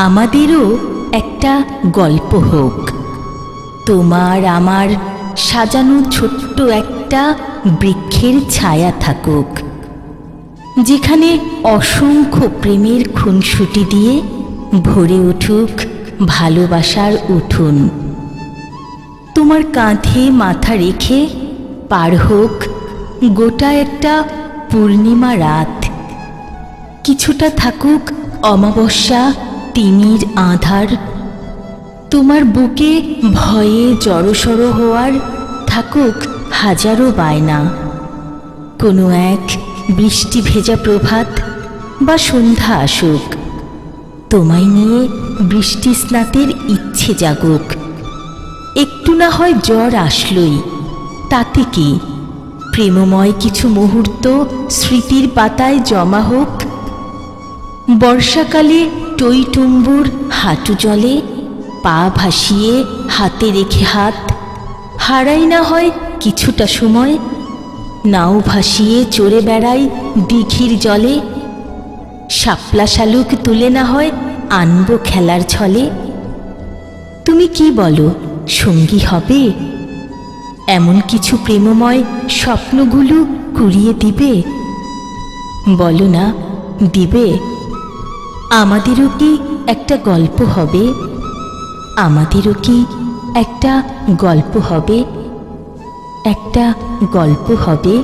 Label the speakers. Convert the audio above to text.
Speaker 1: আমাদেরও একটা গল্প হোক, তোমার আমার সাজানো ছোট্ট একটা বৃক্ষের ছায়া থাকুক, যেখানে অসংখ্য প্রেমের খুনসুটি দিয়ে ভরে উঠুক ভালোবাসার উঠোন। তোমার কাঁধে মাথা রেখে পার হোক গোটা একটা পূর্ণিমা রাত, কিছুটা থাকুক অমাবস্যা তিমির আঁধার। তোমার বুকে ভয়ে জড়সড় হওয়ার থাকুক হাজারো বায়না। কোনো এক বৃষ্টি ভেজা প্রভাত বা সন্ধ্যা আসুক, তোমায় নিয়ে বৃষ্টি স্নাতের ইচ্ছে জাগুক। একটু না হয় জ্বর আসলই, তাতে কি, প্রেমময় কিছু মুহূর্ত স্মৃতির পাতায় জমা হোক। বর্ষাকালে টইটুম্বুর হাঁটু জলে পা ভাসিয়ে হাতে রেখে হাত হারাই না হয় কিছুটা সময়, নাও ভাসিয়ে চড়ে বেড়াই দিঘির জলে। শাপলা শালুক তুলে না হয় আনবো খেলার ছলে। তুমি কি বলো, সঙ্গী হবে? এমন কিছু প্রেমময় স্বপ্নগুলো কুড়িয়ে দিবে? বলো না, দিবে? আমাদেরও কি একটা গল্প হবে? আমাদেরও কি একটা গল্প হবে? একটা গল্প হবে।